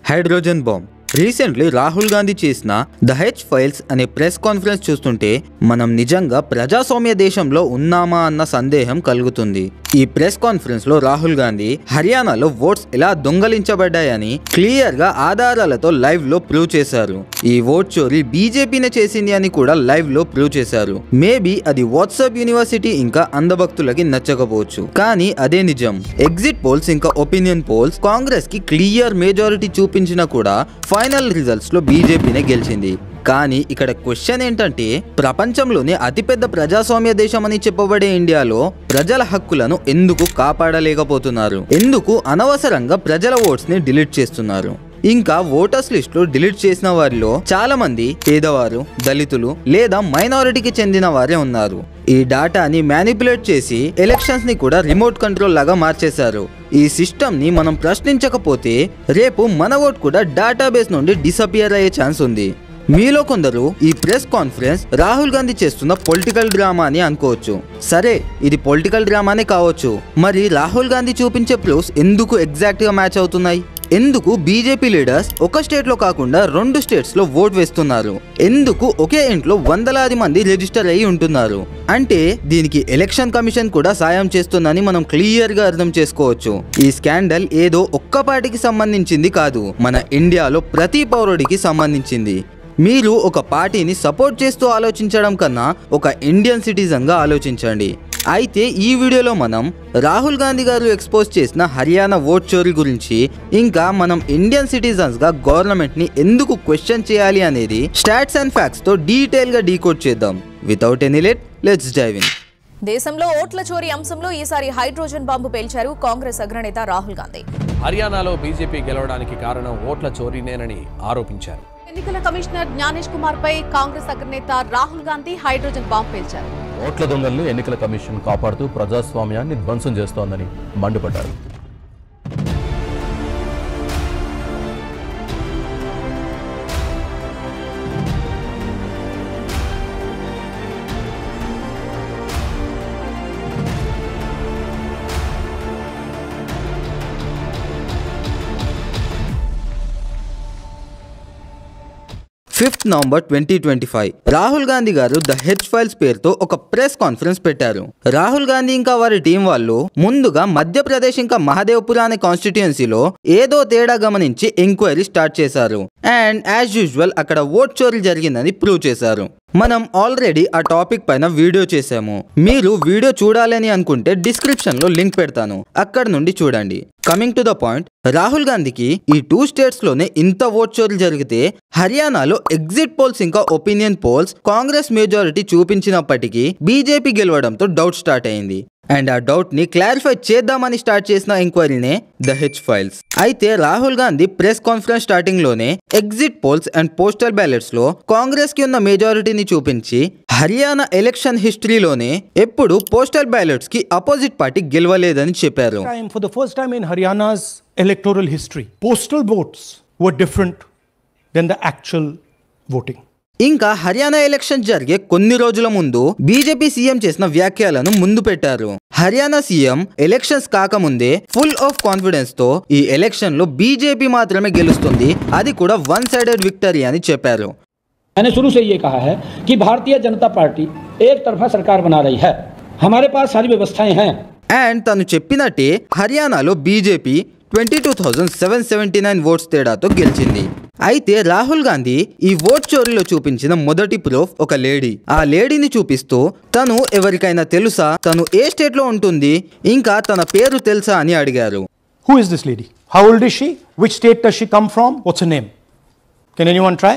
Hydrogen bomb. Recently Rahul Gandhi చేసిన the H files అనే press conference చూస్తుంటే మనం నిజంగా ప్రజాస్వామ్య దేశంలో ఉన్నామా అన్న సందేహం కలుగుతుంది. ఈ ప్రెస్ కాన్ఫరెన్స్ లో రాహుల్ గాంధీ హర్యానాలో ఓట్స్ ఎలా దొంగలించబడ్డాయని క్లియర్ గా ఆధారాలతో లైవ్ లో ప్రూవ్ చేశారు. ఈ ఓట్ చోరీ బీజేపీనే చేసింది అని కూడా లైవ్ లో ప్రూవ్ చేశారు. మేబీ అది వాట్సాప్ యూనివర్సిటీ ఇంకా అందభక్తులకి నచ్చకపోవచ్చు, కానీ అదే నిజం. ఎగ్జిట్ పోల్స్ ఇంకా ఒపీనియన్ పోల్స్ కాంగ్రెస్ కి క్లియర్ మెజారిటీ చూపించినా కూడా ఫైనల్ రిజల్ట్స్ లో బీజేపీనే గెలిచింది. కానీ ఇక్కడ క్వశ్చన్ ఏంటంటే, ప్రపంచంలోనే అతిపెద్ద ప్రజాస్వామ్య దేశం అని చెప్పబడే ఇండియాలో ప్రజల హక్కులను ఎందుకు కాపాడలేకపోతున్నారు? ఎందుకు అనవసరంగా ప్రజల ఓట్స్ ని డిలీట్ చేస్తున్నారు? ఇంకా ఓటర్స్ లిస్ట్ లో డిలీట్ చేసిన వారిలో చాలా మంది పేదవారు, దళితులు లేదా మైనారిటీకి చెందిన వారే ఉన్నారు. ఈ డాటాని మ్యానిపులేట్ చేసి ఎలక్షన్స్ ని కూడా రిమోట్ కంట్రోల్ లాగా మార్చేశారు. ఈ సిస్టమ్ ని మనం ప్రశ్నించకపోతే రేపు మన ఓట్ కూడా డేటాబేస్ నుండి డిసపియర్ అయ్యే ఛాన్స్ ఉంది. మీలో కొందరు ఈ ప్రెస్ కాన్ఫరెన్స్ రాహుల్ గాంధీ చేస్తున్న పొలిటికల్ డ్రామా అని అనుకోవచ్చు. సరే, ఇది పొలిటికల్ డ్రామానే కావచ్చు. మరి రాహుల్ గాంధీ చూపించే ప్రూఫ్స్ ఎందుకు ఎగ్జాక్ట్ గా మ్యాచ్ అవుతున్నాయి? ఎందుకు బీజేపీ లీడర్స్ ఒక స్టేట్ లో కాకుండా 2 స్టేట్స్ లో ఓట్ వేస్తున్నారు? ఎందుకు ఒకే ఇంట్లో వందలాది మంది రిజిస్టర్ అయ్యి ఉంటున్నారు? అంటే దీనికి ఎలక్షన్ కమిషన్ కూడా సాయం చేస్తుందని మనం క్లియర్ గా అర్థం చేసుకోవచ్చు. ఈ స్కాండల్ ఏదో ఒక్క పార్టీకి సంబంధించింది కాదు, మన ఇండియాలో ప్రతి పౌరుడికి సంబంధించింది. మీరు ఒక పార్టీని సపోర్ట్ చేస్తూ ఆలోచించడం కన్నా ఒక ఇండియన్ సిటిజన్ గా ఆలోచించండి. అయితే ఈ వీడియోలో మనం రాహుల్ గాంధీ గారు ఎక్స్పోజ్ చేసిన హర్యానా ఓట్ చోరీ గురించి, ఇంకా మనం ఇండియన్ సిటిజన్స్ గా గవర్నమెంట్ ని ఎందుకు క్వశ్చన్ చేయాలి అనేది స్టాట్స్ అండ్ ఫ్యాక్ట్స్ తో డీటెయిల్ గా డీకోడ్ చేద్దాం. Without any late, let's dive in. దేశంలో ఓట్ల చోరీ అంశంలో ఈసారి హైడ్రోజన్ బాంబు పేల్చారు కాంగ్రెస్ అగ్రనేత రాహుల్ గాంధీ. హర్యానాలో బీజేపీ గెలవడానికి కారణం ఓట్ల చోరీనేనని ఆరోపించారు. ఎన్నికల కమిషనర్ జ్ఞానేష్ కుమార్ పై కాంగ్రెస్ అగ్రనేత రాహుల్ గాంధీ హైడ్రోజన్ బాంబు పేల్చారు. ఓట్ల దొంగల్ని ఎన్నికల కమిషన్ కాపాడుతూ ప్రజాస్వామ్యాన్ని ధ్వంసం చేస్తోందని మండిపడ్డారు. Nowember 2025 రాహుల్ గాంధీ గారు ద హెచ్ ఫైల్స్ పేరుతో ఒక ప్రెస్ కాన్ఫరెన్స్ పెట్టారు. రాహుల్ గాంధీ ఇంకా వారి టీం వాళ్ళు ముందుగా మధ్యప్రదేశ్ ఇంకా మహదేవ్పుర అనే కాన్స్టిట్యుయెన్సీలో ఏదో తేడా గమనించి ఎంక్వైరీ స్టార్ట్ చేశారు. అండ్ యాజ్ యూజువల్ అక్కడ ఓట్ చోరీ జరిగిందని ప్రూవ్ చేశారు. మనం ఆల్రెడీ ఆ టాపిక్ పైన వీడియో చేసాము. మీరు వీడియో చూడాలని అనుకుంటే డిస్క్రిప్షన్ లో లింక్ పెడతాను, అక్కడ నుండి చూడండి. Coming to the point, Rahul గాంధీకి ఈ 2 స్టేట్స్ లోనే ఇంత ఓట్ చోరీ జరిగితే హర్యానాలో ఎగ్జిట్ పోల్స్ ఇంకా ఒపీనియన్ పోల్స్ కాంగ్రెస్ మెజారిటీ చూపించినప్పటికీ బీజేపీ గెలవడంతో డౌట్ స్టార్ట్ అయింది. అండ్ ఆ డౌట్ ని క్లారిఫై చేద్దామని స్టార్ట్ చేసిన ఎంక్వైరీనే ద హెచ్ ఫైల్స్. అయితే Rahul Gandhi press conference starting లోనే exit polls and postal ballots లో కాంగ్రెస్ కి ఉన్న మెజారిటీని చూపించి హర్యానా ఎలక్షన్ హిస్టరీలోనే ఎప్పుడు పోస్టల్ బ్యాలెట్స్ కి అపోజిట్ పార్టీ గెలవలేదని చెప్పారు. For the first time in Haryana's electoral history, postal votes were different than the actual voting. ఇంకా హర్యానా ఎలక్షన్ జరిగే కొన్ని రోజుల ముందు బీజేపీ సీఎం చేసిన వ్యాఖ్యలను ముందు పెట్టారు. హర్యానా సీఎం ఎలక్షన్స్ కాకముందే ఫుల్ ఆఫ్ కాన్ఫిడెన్స్ తో ఈ ఎలక్షన్ లో బీజేపీ మాత్రమే గెలుస్తుంది, అది కూడా 1-sided విక్టరీ అని చెప్పారు. मैंने शुरू से ये कहा है कि भारतीय जनता पार्टी एक तरफा सरकार बना रही है, हमारे पास सारी व्यवस्थाएं हैं. అండ్ తను చెప్పినట్టే హర్యానాలో బీజేపీ 22,779 ఓట్స్ తేడాతో గెలిచింది. అయితే రాహుల్ గాంధీ ఈ ఓట్ చోరీలో చూపించిన మొదటి ప్రూఫ్ ఒక లేడీ. ఆ లేడీని చూపిస్తూ తను ఎవరికైనా తెలుసా, తను ఏ స్టేట్ లో ఉంటుంది, ఇంకా తన పేరు తెలుసా అని అడిగారు. Who is this lady? How old is she? Which state does she come from? What's her name? Can anyone try?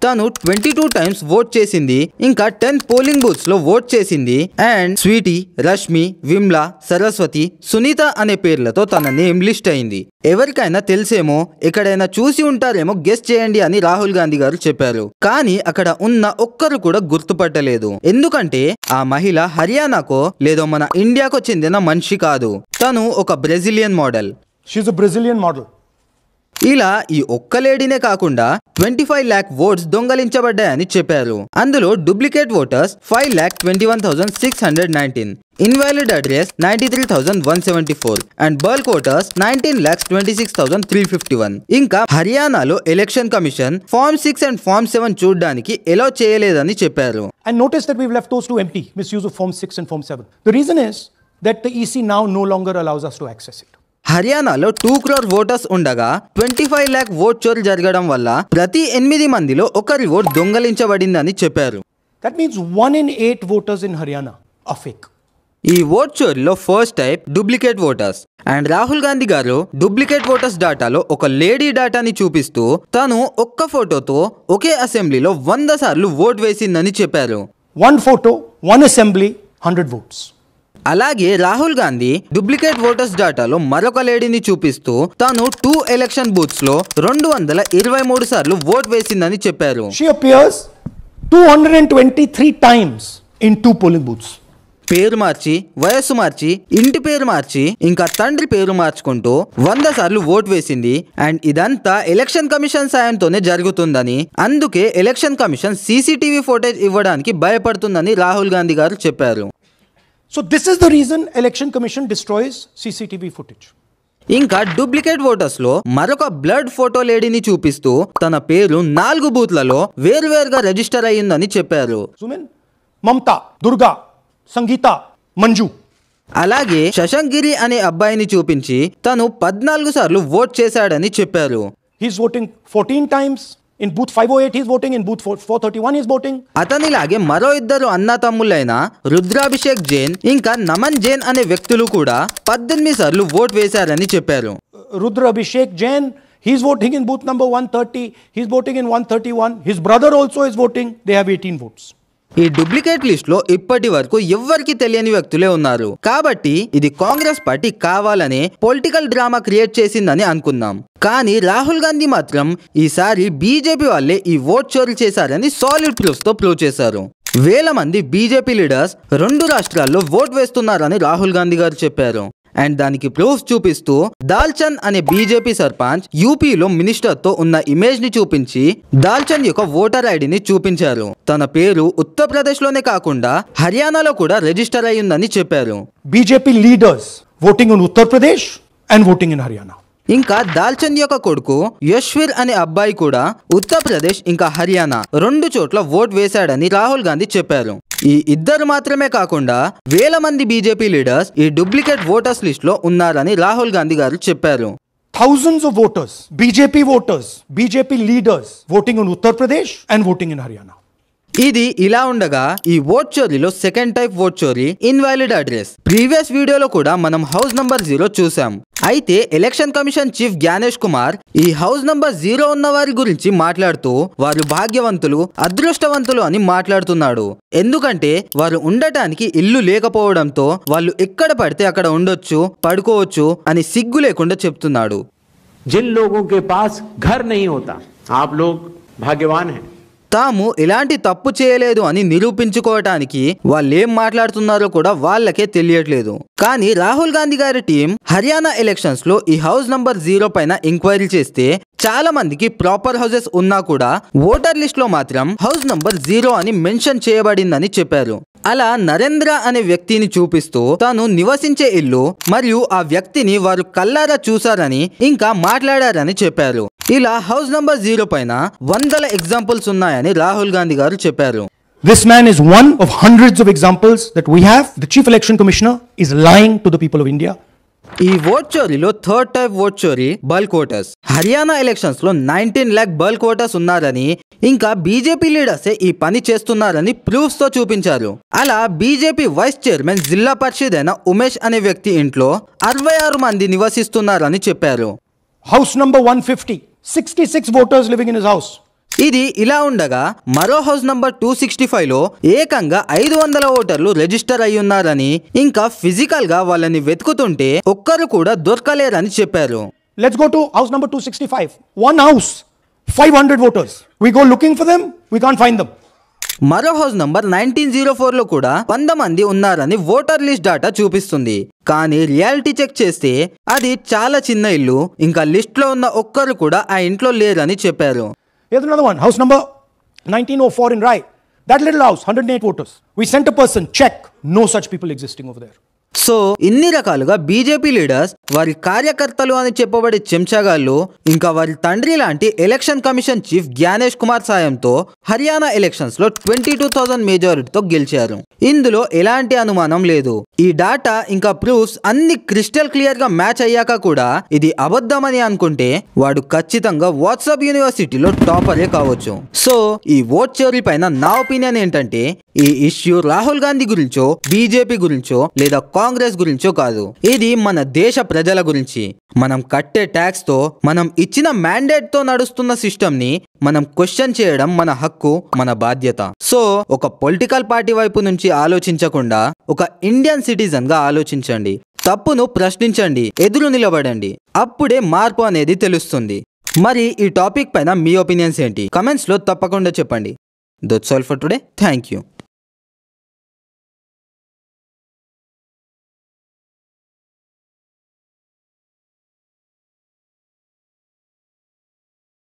తను 22 టైమ్స్ ఓట్ చేసింది, ఇంకా 10 పోలింగ్ బూత్స్ లో ఓట్ చేసింది. అండ్ స్వీటీ, రష్మి, విమ్లా, సరస్వతి, సునీత అనే పేర్లతో తన నేమ్ లిస్ట్ అయింది. ఎవరికైనా తెలిసేమో, ఎక్కడైనా చూసి ఉంటారేమో, గెస్ చేయండి అని రాహుల్ గాంధీ గారు చెప్పారు. కానీ అక్కడ ఉన్న ఒక్కరు కూడా గుర్తుపట్టలేదు. ఎందుకంటే ఆ మహిళ హర్యానాకో లేదో మన ఇండియాకో చెందిన మనిషి కాదు. తను ఒక Brazilian model. She's a Brazilian model. ఇలా ఈ ఒక్క లేడీనే కాకుండా 25 lakh ఓట్స్ దొంగలించబడ్డాయని చెప్పారు. అందులో duplicate voters 5,21,619, invalid address 93,174 and bulk voters 19,26,351. ఇంకా హర్యానాలో election commission form 6 and form 7 చూడడానికి ఎలో చేయలేదని చెప్పారు. And notice that we've left those two empty, misuse of Form 6 and Form 7. The reason is that the EC now no longer allows us to access it. హర్యానాలో 2 crore voters ఉండగా 25 lakh vote చోరీ జరగడం వల్ల ప్రతి 8 మందిలో ఒకరి vote దొంగలించబడిందని చెప్పారు. That means 1 in 8 voters in Haryana are fake. ఈ ఓట్ చోరీలో first type duplicate voters. And Rahul Gandhi గారు డూప్లికేట్ ఓటర్స్ డాటాలో ఒక లేడీ డాటాని చూపిస్తూ తను ఒక్క ఫోటోతో ఒకే అసెంబ్లీలో 100 సార్లు ఓట్ వేసిందని చెప్పారు. 1 photo, 1 assembly, 100 votes. అలాగే రాహుల్ గాంధీ డూప్లికేట్ ఓటర్స్ డాటాలో మరొక లేడీని చూపిస్తూ తాను 2 ఎలక్షన్ బూత్స్ లో 223 సార్లు ఓట్ వేసిందని చెప్పారు. She appears 223 times in 2 polling booths. పేరు మార్చి, వయస్సు మార్చి, ఇంటి పేరు మార్చి, ఇంకా తండ్రి పేరు మార్చుకుంటూ 100 సార్లు ఓట్ వేసింది. అండ్ ఇదంతా ఎలక్షన్ కమిషన్ సాయంతోనే జరుగుతుందని, అందుకే ఎలక్షన్ కమిషన్ CCTV ఫుటేజ్ ఇవ్వడానికి భయపడుతుందని రాహుల్ గాంధీ గారు చెప్పారు. So this is the reason Election Commission destroys CCTV footage. ఇంకా డూప్లికేట్ ఓటర్స్ లో మరొక బ్లడ్ ఫోటో లేడీని చూపిస్తూ తన పేరు 4 బూత్లలో వేరువేరుగా రిజిస్టర్ అయ్యిందని చెప్పారు. Sumin, Mamta, Durga, Sangeeta, Manju. అలాగే శశాంక్ గిరి అనే అబ్బాయిని చూపించి తను 14 సార్లు ఓట్ చేశాడని చెప్పారు. He's voting 14 times. In booth 508 he's voting, in booth 431 he's voting. అతనిలాగే మరో 2 అన్నా తమ్ముళ్ళైన రుద్రాభిషేక్ జైన్ ఇంకా నమన్ జైన్ అనే వ్యక్తులు కూడా 18 సార్లు ఓట్ వేశారని చెప్పారు. Rudra Abhishek Jain, he's voting in booth number 130, he's voting in 131. His brother also is voting. They have 18 votes. ఈ డూప్లికేట్ లిస్ట్ లో ఇప్పటి వరకు ఎవ్వరికి తెలియని వ్యక్తులే ఉన్నారు. కాబట్టి ఇది కాంగ్రెస్ పార్టీ కావాలనే పొలిటికల్ డ్రామా క్రియేట్ చేసిందని అనుకుందాం. కానీ రాహుల్ గాంధీ మాత్రం ఈసారి బీజేపీ వాళ్ళే ఈ ఓట్ చోరీ చేశారని సాలిడ్ ప్రూఫ్స్ తో ప్రూవ్ చేశారు. వేల మంది బీజేపీ లీడర్స్ 2 రాష్ట్రాల్లో ఓట్ వేస్తున్నారని రాహుల్ గాంధీ గారు చెప్పారు. అండ్ దానికి ప్రూఫ్ చూపిస్తూ దాల్చంద్ అనే బీజేపీ సర్పంచ్ యూపీలో మినిస్టర్ తో ఉన్న ఇమేజ్ ని చూపించి దాల్చంద్ యొక్క ఓటర్ ఐడిని చూపించారు. తన పేరు ఉత్తరప్రదేశ్ లోనే కాకుండా హర్యానాలో కూడా రిజిస్టర్ అయ్యిందని చెప్పారు. BJP leaders voting in Uttar Pradesh and voting in Haryana. ఇంకా దాల్చంద్ యొక్క కొడుకు యశ్వీర్ అనే అబ్బాయి కూడా ఉత్తరప్రదేశ్ ఇంకా హర్యానా 2 చోట్ల ఓట్ వేశాడని రాహుల్ గాంధీ చెప్పారు. ఈ ఇద్దరు మాత్రమే కాకుండా వేల మంది బీజేపీ లీడర్స్ ఈ డూప్లికేట్ ఓటర్స్ లిస్ట్ లో ఉన్నారని రాహుల్ గాంధీ గారు చెప్పారు. Thousands of voters, BJP leaders voting in Uttar Pradesh and voting in Haryana. ఇది ఇలా ఉండగా ఈ ఓట్ చోరీలో సెకండ్ టైప్ ఓట్ చోరీ ఇన్వాలిడ్ అడ్రస్. ప్రీవియస్ వీడియోలో కూడా మనం హౌస్ నంబర్ 0 చూసాం. అయితే election commission chief Gyanesh Kumar ఈ హౌస్ నంబర్ 0 ఉన్న వారి గురించి మాట్లాడుతూ వారు భాగ్యవంతులు, అదృష్టవంతులు అని మాట్లాడుతున్నాడు. ఎందుకంటే వారు ఉండటానికి ఇల్లు లేకపోవడంతో వాళ్ళు ఎక్కడ పడితే అక్కడ ఉండొచ్చు, పడుకోవచ్చు అని సిగ్గు లేకుండా చెప్తున్నాడు. जिन लोगों के पास घर नहीं होता, आप लोग भाग्यवान हैं. తాము ఎలాంటి తప్పు చేయలేదు అని నిరూపించుకోవటానికి వాళ్ళు ఏం మాట్లాడుతున్నారో కూడా వాళ్ళకే తెలియట్లేదు. కానీ రాహుల్ గాంధీ గారి టీం హర్యానా ఎలక్షన్స్ లో ఈ హౌస్ నంబర్ 0 పైన ఎంక్వైరీ చేస్తే చాలా మందికి ప్రాపర్ హౌసెస్ ఉన్నా కూడా ఓటర్ లిస్ట్ లో మాత్రం హౌస్ నంబర్ 0 అని మెన్షన్ చేయబడిందని చెప్పారు. అలా నరేంద్ర అనే వ్యక్తిని చూపిస్తూ తాను నివసించే ఇల్లు మరియు ఆ వ్యక్తిని వారు కల్లారా చూశారని ఇంకా మాట్లాడారని చెప్పారు. ఇలా హౌస్ నంబర్ 0 పైన వందల ఎగ్జాంపుల్స్ ఉన్నాయని రాహుల్ గాంధీ గారు చెప్పారు. This man is one of hundreds of examples that we have. The Chief Election Commissioner is lying to the people of India. ఈ ఓట్ చోరీలో థర్డ్ టైప్ ఓట్ చోరీ బల్క్ ఓటర్స్. హర్యానా ఎలక్షన్స్ లో 19 lakh bulk voters ఉన్నారని ఇంకా BJP లీడర్సే ఈ పని చేస్తున్నారని proofs తో చూపించారు. అలా బీజేపీ వైస్ చైర్మన్ జిల్లా పరిషత్ అయిన ఉమేష్ అనే వ్యక్తి ఇంట్లో 66 మంది నివసిస్తున్నారని చెప్పారు. House number 150, 66 voters living in his house. ఇది ఇలా ఉండగా మరో హౌస్ నంబర్ 265 లో ఏకంగా 500 ఓటర్లు రిజిస్టర్ అయి ఉన్నారని ఇంకా ఫిజికల్ గా వాళ్ళని వెతుకుతుంటే ఒక్కరు కూడా దొరకలేరని చెప్పారు. Let's go to house number 265. One house, 500 voters. We go looking for them, we can't find them. మరో హౌస్ నంబర్ 1904లో కూడా 100 మంది ఉన్నారని ఓటర్ లిస్ట్ డాటా చూపిస్తుంది. కానీ రియాలిటీ చెక్ చేస్తే అది చాలా చిన్న ఇల్లు, ఇంకా లిస్ట్ లో ఉన్న ఒక్కరు కూడా ఆ ఇంట్లో లేరని చెప్పారు. Here's another one, house number 1904 in Rai. That little house, 108 voters. We sent a person, check, no such people existing over there. So ఇన్ని రకాలుగా బీజేపీ లీడర్స్ వారి కార్యకర్తలు అని చెప్పబడే చెంచాగాళ్ళు ఇంకా వారి తండ్రి లాంటి election commission chief Gyanesh Kumar సాయంతో హర్యానా ఎలక్షన్స్ లో 22,000 మెజారిటీతో గెలిచారు. ఇందులో ఎలాంటి అనుమానం లేదు. ఈ డాటా ఇంకా ప్రూఫ్స్ అన్ని క్రిస్టల్ క్లియర్ గా మ్యాచ్ అయ్యాక కూడా ఇది అబద్ధమని అనుకుంటే వాడు ఖచ్చితంగా వాట్సాప్ యూనివర్సిటీలో టాపరే కావచ్చు. సో ఈ ఓట్ చోరీ పైన నా ఒపీనియన్ ఏంటంటే ఈ ఇష్యూ రాహుల్ గాంధీ గురించో బీజేపీ గురించో లేదా కాంగ్రెస్ గురించో కాదు, ఇది మన దేశ ప్రజల గురించి. మనం కట్టే ట్యాక్స్ తో మనం ఇచ్చిన మ్యాండేట్ తో నడుస్తున్న సిస్టమ్ ని మనం క్వశ్చన్ చేయడం మన హక్కు, మన బాధ్యత. సో ఒక పొలిటికల్ పార్టీ వైపు నుంచి ఆలోచించకుండా ఒక ఇండియన్ సిటిజన్ గా ఆలోచించండి, తప్పును ప్రశ్నించండి, ఎదురు నిలబడండి. అప్పుడే మార్పు అనేది తెలుస్తుంది. మరి ఈ టాపిక్ పైన మీ ఒపీనియన్స్ ఏంటి? కమెంట్స్ లో తప్పకుండా చెప్పండి. That's all for today. Thank you.